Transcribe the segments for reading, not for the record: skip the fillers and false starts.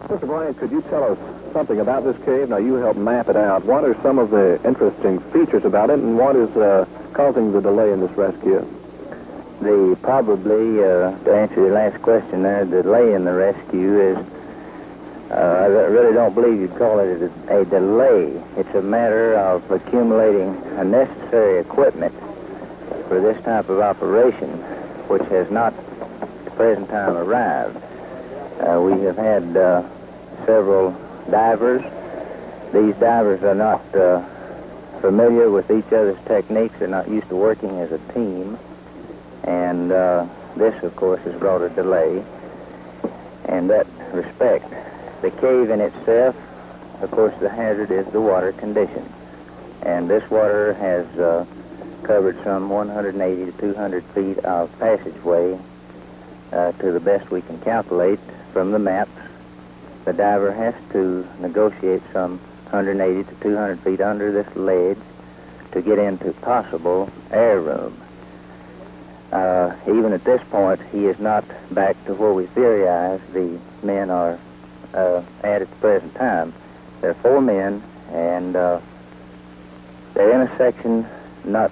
Mr. Bryant, could you tell us something about this cave? Now, you helped map it out. What are some of the interesting features about it, and what is causing the delay in this rescue? To answer your last question there, the delay in the rescue is, I really don't believe you'd call it a delay. It's a matter of accumulating necessary equipment for this type of operation, which has not, at the present time, arrived. We have had several divers. These divers are not familiar with each other's techniques. They're not used to working as a team. And this, of course, has brought a delay in that respect. The cave in itself, of course, the hazard is the water condition. And this water has covered some 180 to 200 feet of passageway to the best we can calculate from the maps. The diver has to negotiate some 180 to 200 feet under this ledge to get into possible air room. Even at this point, he is not back to where we theorize the men are at the present time. There are 4 men, and they're in a section not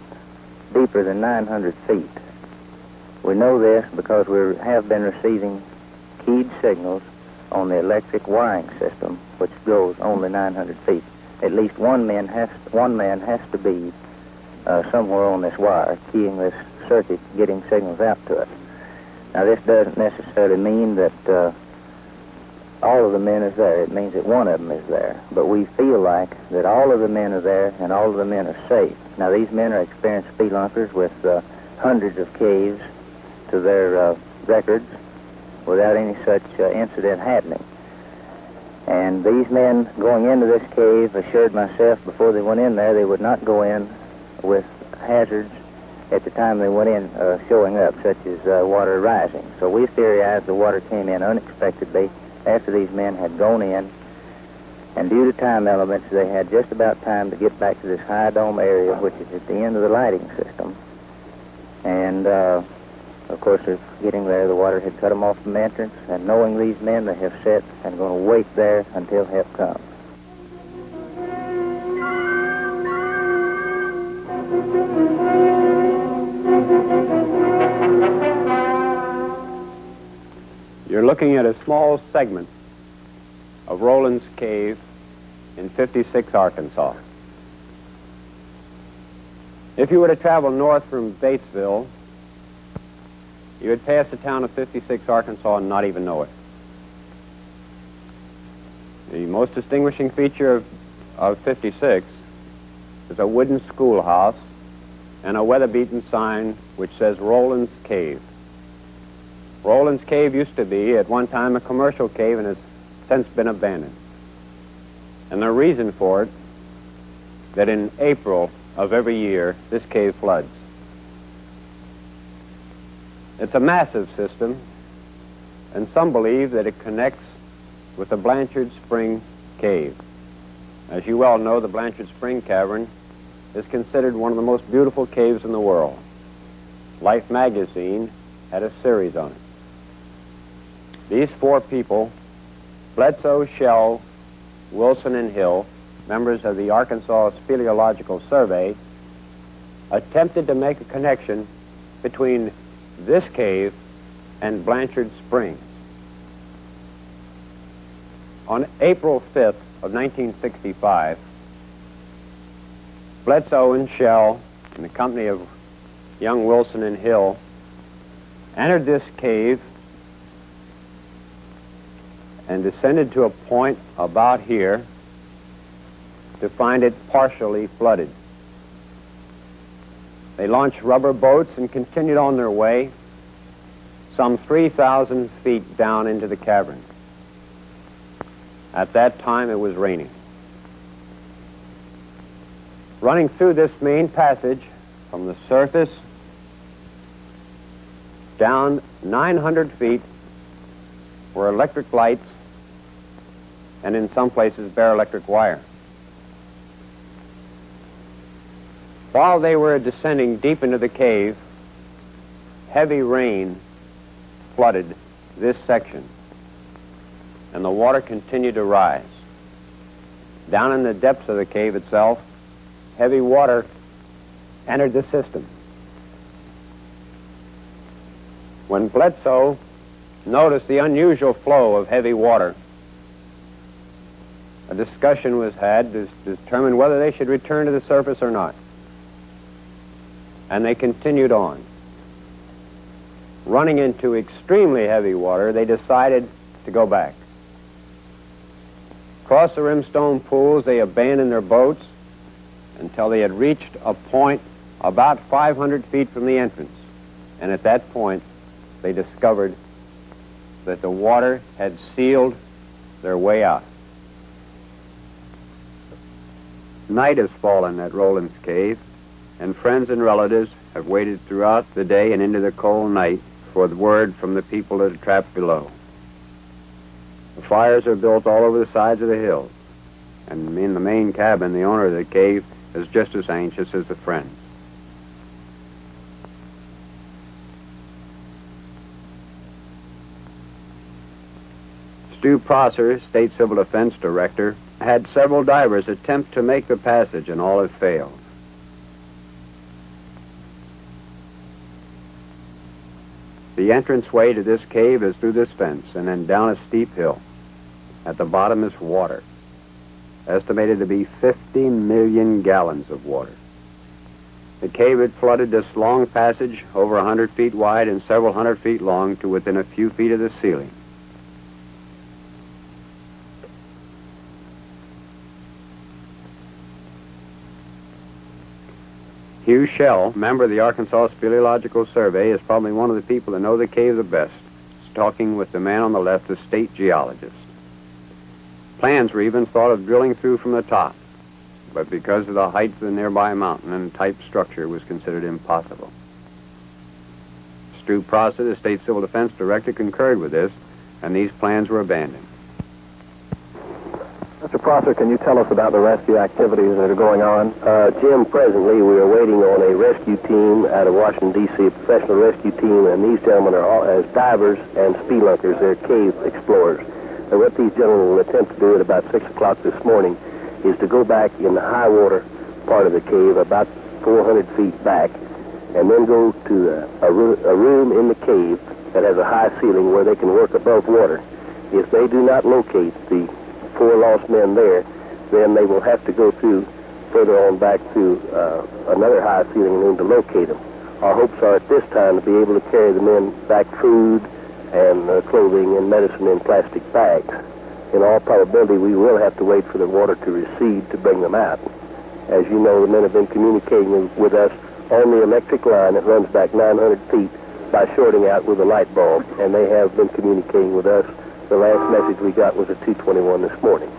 deeper than 900 feet. We know this because we have been receiving keyed signals on the electric wiring system, which goes only 900 feet. At least one man has to be somewhere on this wire, keying this circuit, getting signals out to us. Now, this doesn't necessarily mean that all of the men is there. It means that one of them is there. But we feel like that all of the men are there and all of the men are safe. Now, these men are experienced spelunkers with hundreds of caves to their records without any such incident happening. And these men going into this cave assured myself before they went in there they would not go in with hazards at the time they went in showing up, such as water rising. So we theorized the water came in unexpectedly after these men had gone in, and due to time elements, they had just about time to get back to this high dome area, which is at the end of the lighting system. And, of course, getting there, the water had cut them off from entrance, and knowing these men, they have set and going to wait there until help comes. You're looking at a small segment of Rowland's Cave in 56, Arkansas. If you were to travel north from Batesville, you would pass the town of 56, Arkansas and not even know it. The most distinguishing feature of 56 is a wooden schoolhouse and a weather-beaten sign which says Rowland's Cave. Rowland's Cave used to be, at one time, a commercial cave and has since been abandoned. And the reason for it, that in April of every year, this cave floods. It's a massive system, and some believe that it connects with the Blanchard Spring Cave. As you well know, the Blanchard Spring Cavern is considered one of the most beautiful caves in the world. Life magazine had a series on it. These 4 people, Bledsoe, Shell, Wilson, and Hill, members of the Arkansas Speleological Survey, attempted to make a connection between this cave and Blanchard Springs. On April 5th of 1965, Bledsoe and Shell, in the company of young Wilson and Hill, entered this cave and descended to a point about here to find it partially flooded. They launched rubber boats and continued on their way some 3,000 feet down into the cavern. At that time, it was raining. Running through this main passage from the surface down 900 feet were electric lights and in some places bare electric wire. While they were descending deep into the cave, heavy rain flooded this section. and the water continued to rise. Down in the depths of the cave itself, heavy water entered the system. When Bledsoe noticed the unusual flow of heavy water, a discussion was had to determine whether they should return to the surface or not. And they continued on. Running into extremely heavy water, they decided to go back. Across the rimstone pools, they abandoned their boats until they had reached a point about 500 feet from the entrance. And at that point, they discovered that the water had sealed their way out. Night has fallen at Rowland's cave, and friends and relatives have waited throughout the day and into the cold night for the word from the people that are trapped below. The fires are built all over the sides of the hills, and in the main cabin, the owner of the cave is just as anxious as the friends. Stu Prosser, State Civil Defense Director, had several divers attempt to make the passage, and all have failed. The entranceway to this cave is through this fence and then down a steep hill. At the bottom is water, estimated to be 50 million gallons of water. The cave had flooded this long passage, over 100 feet wide and several hundred feet long, to within a few feet of the ceiling. Hugh Shell, member of the Arkansas Speleological Survey, is probably one of the people that know the cave the best. He's talking with the man on the left, the state geologist. Plans were even thought of drilling through from the top, but because of the height of the nearby mountain and type structure, it was considered impossible. Stu Prosser, the State Civil Defense Director, concurred with this, and these plans were abandoned. Mr. Prosser, can you tell us about the rescue activities that are going on? Jim, presently we are waiting on a rescue team out of Washington, D.C., a professional rescue team, and these gentlemen are all as divers and spelunkers. They're cave explorers. And what these gentlemen will attempt to do at about 6 o'clock this morning is to go back in the high water part of the cave, about 400 feet back, and then go to a room in the cave that has a high ceiling where they can work above water. If they do not locate the 4 lost men there, then they will have to go through further on back to another high ceiling room to locate them. Our hopes are at this time to be able to carry the men back food and clothing and medicine in plastic bags. In all probability, we will have to wait for the water to recede to bring them out. As you know, the men have been communicating with us on the electric line that runs back 900 feet by shorting out with a light bulb, and they have been communicating with us. The last message we got was at 2:21 this morning.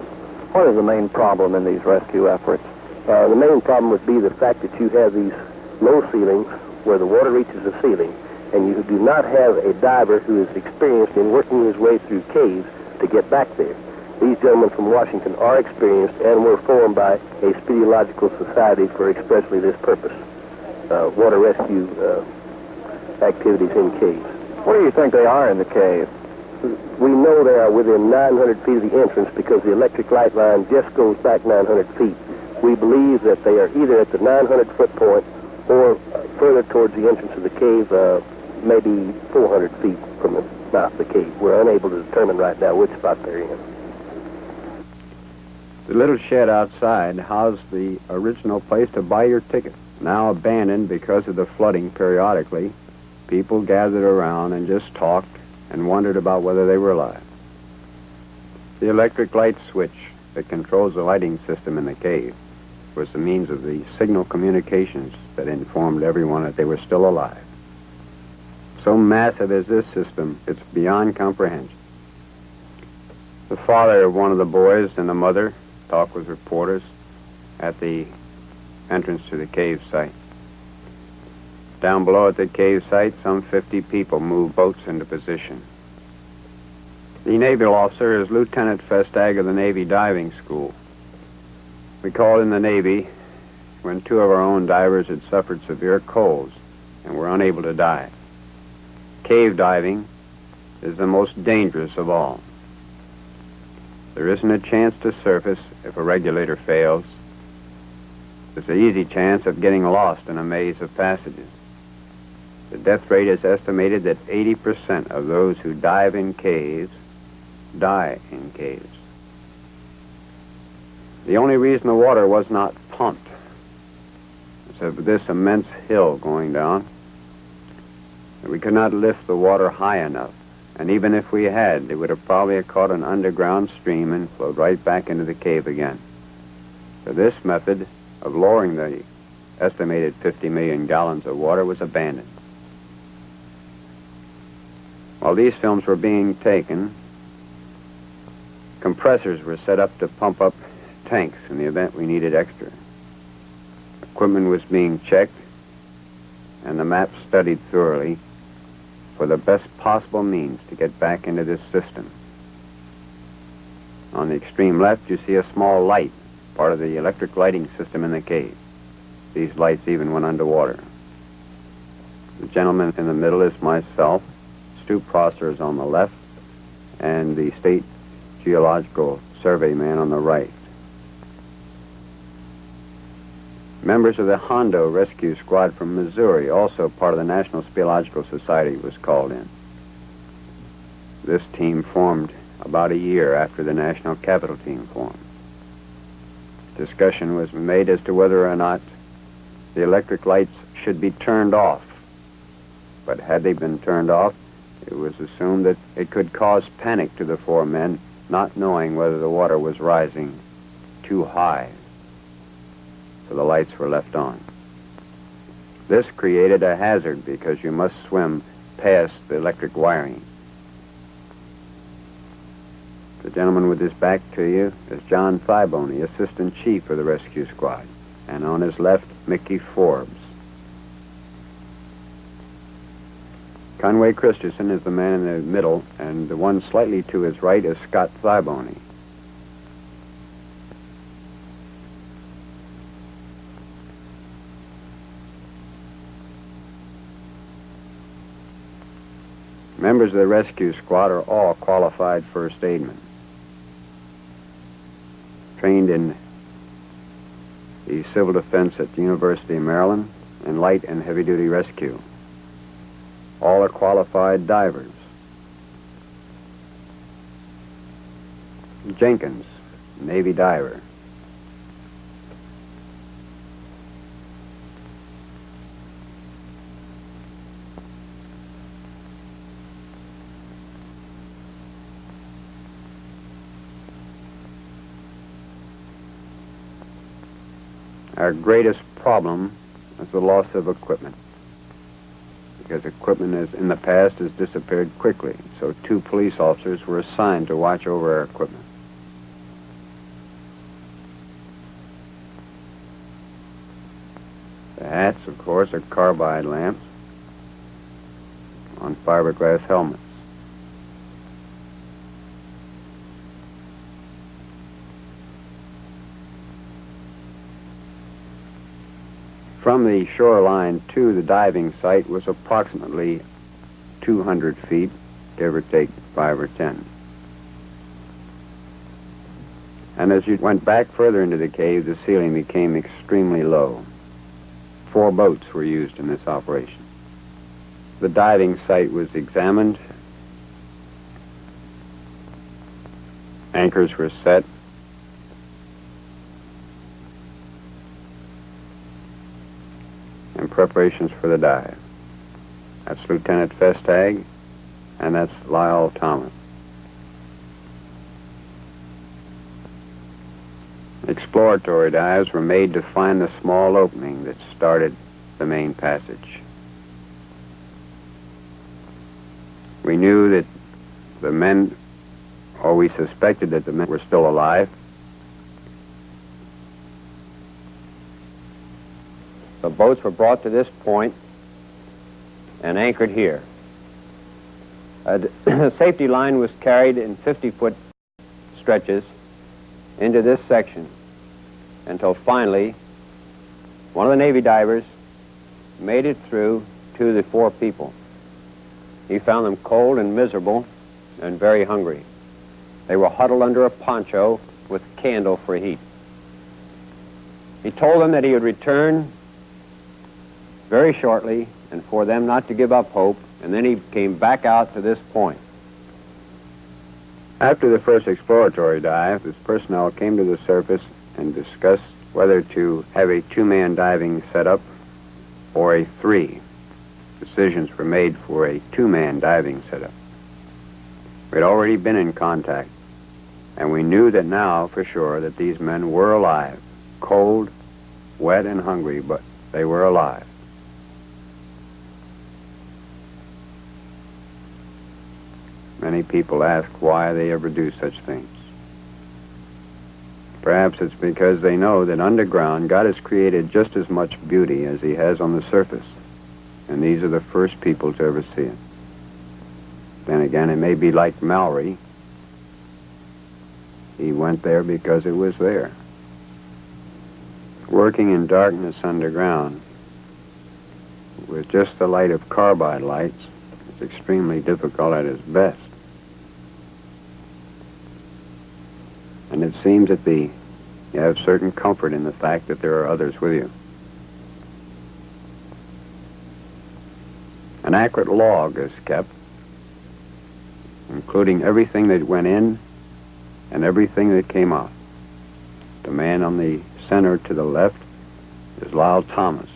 What is the main problem in these rescue efforts? The main problem would be the fact that you have these low ceilings where the water reaches the ceiling, and you do not have a diver who is experienced in working his way through caves to get back there. These gentlemen from Washington are experienced and were formed by a speleological society for expressly this purpose, water rescue activities in caves. Where do you think they are in the cave? We know they are within 900 feet of the entrance because the electric light line just goes back 900 feet. We believe that they are either at the 900-foot point or further towards the entrance of the cave, maybe 400 feet from the mouth of the cave. We're unable to determine right now which spot they're in. The little shed outside housed the original place to buy your ticket. Now abandoned because of the flooding periodically, people gathered around and just talked and wondered about whether they were alive. The electric light switch that controls the lighting system in the cave was the means of the signal communications that informed everyone that they were still alive. So massive is this system, it's beyond comprehension. The father of one of the boys and the mother talked with reporters at the entrance to the cave site. Down below at the cave site, some 50 people moved boats into position. The naval officer is Lieutenant Festag of the Navy Diving School. We called in the Navy when 2 of our own divers had suffered severe colds and were unable to dive. Cave diving is the most dangerous of all. There isn't a chance to surface if a regulator fails. There's an easy chance of getting lost in a maze of passages. The death rate is estimated that 80% of those who dive in caves die in caves. The only reason the water was not pumped was of this immense hill going down. We could not lift the water high enough, and even if we had, it would have probably caught an underground stream and flowed right back into the cave again. So this method of lowering the estimated 50 million gallons of water was abandoned. While these films were being taken, compressors were set up to pump up tanks in the event we needed extra. Equipment was being checked, and the maps studied thoroughly for the best possible means to get back into this system. On the extreme left, you see a small light, part of the electric lighting system in the cave. These lights even went underwater. The gentleman in the middle is myself. Stu Prosser is on the left, and the State Geological Survey man on the right. Members of the Hondo Rescue Squad from Missouri, also part of the National Speleological Society, was called in. This team formed about a year after the National Capital Team formed. Discussion was made as to whether or not the electric lights should be turned off. But had they been turned off, it was assumed that it could cause panic to the four men, not knowing whether the water was rising too high. So the lights were left on. This created a hazard because you must swim past the electric wiring. The gentleman with his back to you is John Thiboney, Assistant Chief of the Rescue Squad, and on his left, Mickey Forbes. Conway Christensen is the man in the middle, and the one slightly to his right is Scott Thiboney. Members of the rescue squad are all qualified first aidmen, trained in the civil defense at the University of Maryland and light and heavy-duty rescue. All are qualified divers. Jenkins, Navy diver. Our greatest problem is the loss of equipment, because equipment in the past has disappeared quickly, so 2 police officers were assigned to watch over our equipment. The hats, of course, are carbide lamps on fiberglass helmets. From the shoreline to the diving site was approximately 200 feet, give or take 5 or 10. And as you went back further into the cave, the ceiling became extremely low. 4 boats were used in this operation. The diving site was examined. Anchors were set. And preparations for the dive. That's Lieutenant Festag, and that's Lyle Thomas. Exploratory dives were made to find the small opening that started the main passage. We knew that the men, or we suspected that the men were still alive. The boats were brought to this point and anchored here. A safety line was carried in 50-foot stretches into this section until finally one of the Navy divers made it through to the 4 people. He found them cold and miserable and very hungry. They were huddled under a poncho with candle for heat. He told them that he would return very shortly and for them not to give up hope, and then he came back out to this point. After the first exploratory dive, his personnel came to the surface and discussed whether to have a two-man diving setup or a three. Decisions were made for a two-man diving setup. We had already been in contact, and we knew that now for sure that these men were alive, cold, wet, and hungry, but they were alive. Many people ask why they ever do such things. Perhaps it's because they know that underground God has created just as much beauty as he has on the surface, and these are the first people to ever see it. Then again, it may be like Mallory. He went there because it was there. Working in darkness underground with just the light of carbide lights is extremely difficult at its best. And it seems that you have certain comfort in the fact that there are others with you. An accurate log is kept, including everything that went in and everything that came out. The man on the center to the left is Lyle Thomas.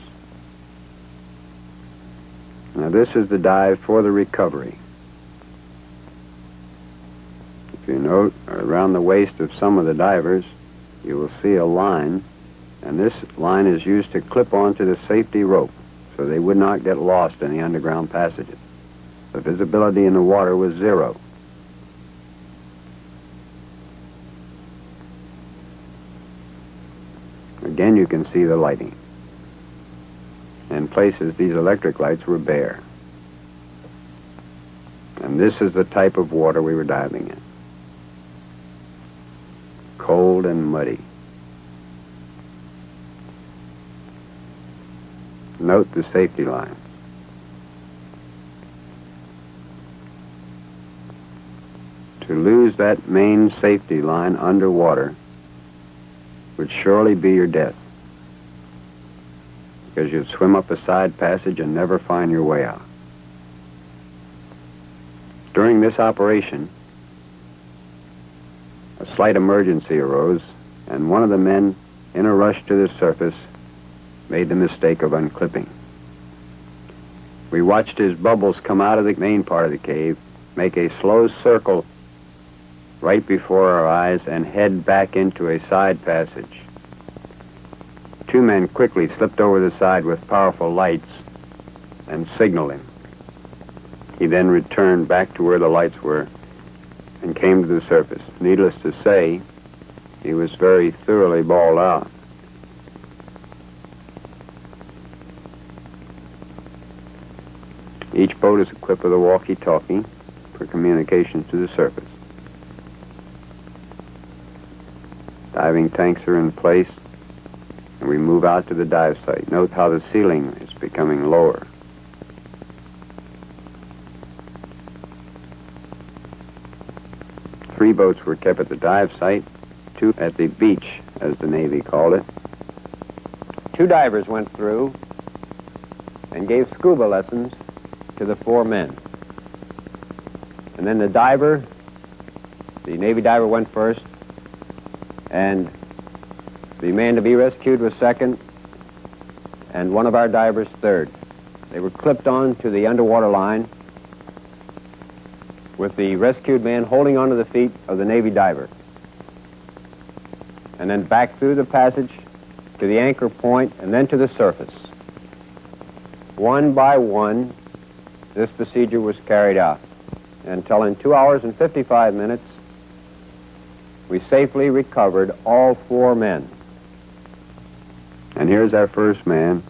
Now this is the dive for the recovery. If you note, around the waist of some of the divers, you will see a line, and this line is used to clip onto the safety rope so they would not get lost in the underground passages. The visibility in the water was zero. Again, you can see the lighting. In places, these electric lights were bare. And this is the type of water we were diving in. Cold and muddy. Note the safety line. To lose that main safety line underwater would surely be your death, because you'd swim up a side passage and never find your way out. During this operation, a slight emergency arose, and one of the men, in a rush to the surface, made the mistake of unclipping. We watched his bubbles come out of the main part of the cave, make a slow circle right before our eyes, and head back into a side passage. Two men quickly slipped over the side with powerful lights and signaled him. He then returned back to where the lights were and came to the surface. Needless to say, he was very thoroughly bawled out. Each boat is equipped with a walkie-talkie for communications to the surface. Diving tanks are in place, and we move out to the dive site. Note how the ceiling is becoming lower. Three boats were kept at the dive site, two at the beach, as the Navy called it. Two divers went through and gave scuba lessons to the four men. And then the Navy diver went first, and the man to be rescued was second, and one of our divers third. They were clipped on to the underwater line with the rescued man holding onto the feet of the Navy diver. And then back through the passage to the anchor point and then to the surface. One by one, this procedure was carried out until in 2 hours and 55 minutes, we safely recovered all four men. And here's our first man.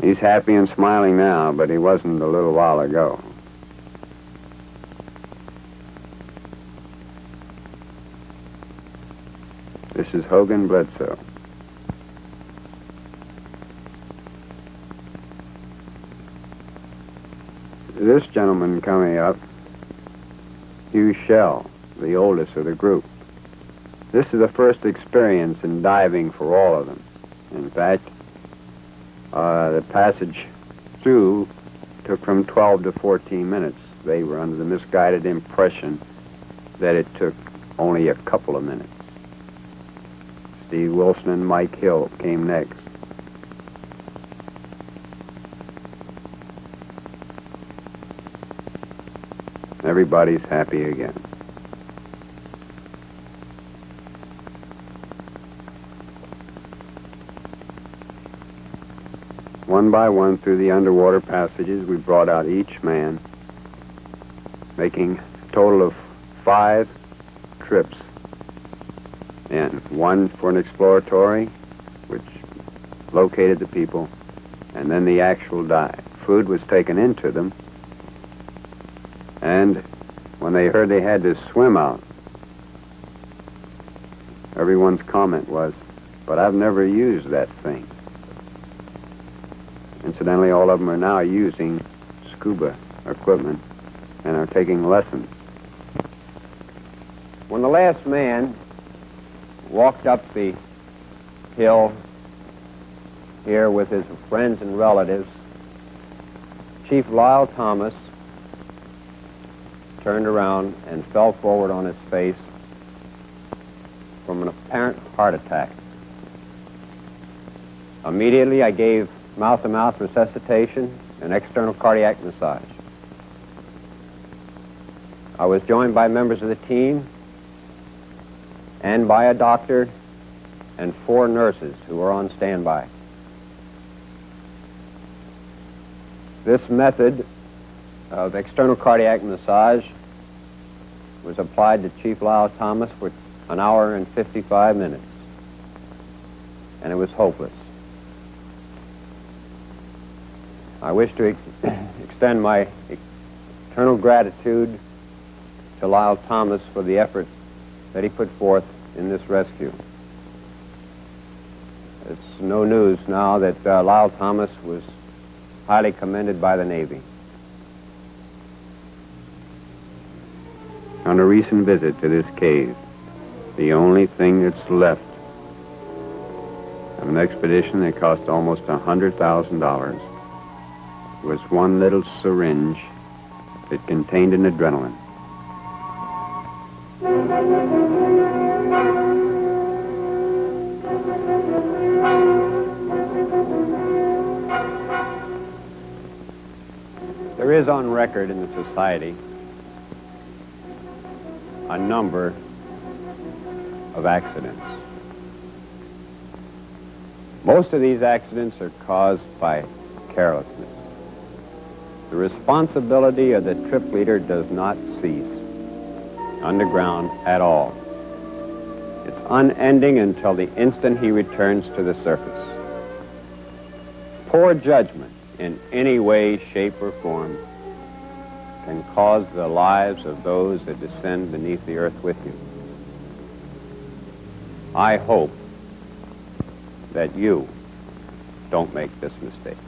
He's happy and smiling now, but he wasn't a little while ago. This is Hogan Bledsoe. This gentleman coming up, Hugh Shell. the oldest of the group. This is the first experience in diving for all of them. In fact, the passage through took from 12 to 14 minutes. They were under the misguided impression that it took only a couple of minutes. Steve Wilson and Mike Hill came next. Everybody's happy again. One by one through the underwater passages, we brought out each man, making a total of 5 trips. And one for an exploratory, which located the people, and then the actual dive. Food was taken into them, and when they heard they had to swim out, everyone's comment was, "But I've never used that thing." Incidentally, all of them are now using scuba equipment and are taking lessons. When the last man walked up the hill here with his friends and relatives, Chief Lyle Thomas turned around and fell forward on his face from an apparent heart attack. Immediately, I gave mouth-to-mouth resuscitation and external cardiac massage. I was joined by members of the team and by a doctor and 4 nurses who were on standby. This method of external cardiac massage was applied to Chief Lyle Thomas for 1 hour and 55 minutes, and it was hopeless. I wish to extend my eternal gratitude to Lyle Thomas for the effort that he put forth in this rescue. It's no news now that Lyle Thomas was highly commended by the Navy. On a recent visit to this cave, the only thing that's left of an expedition that cost almost $100,000 was one little syringe that contained an adrenaline. There is on record in the society a number of accidents. Most of these accidents are caused by carelessness. The responsibility of the trip leader does not cease underground at all. It's unending until the instant he returns to the surface. Poor judgment in any way, shape, or form can cause the lives of those that descend beneath the earth with you. I hope that you don't make this mistake.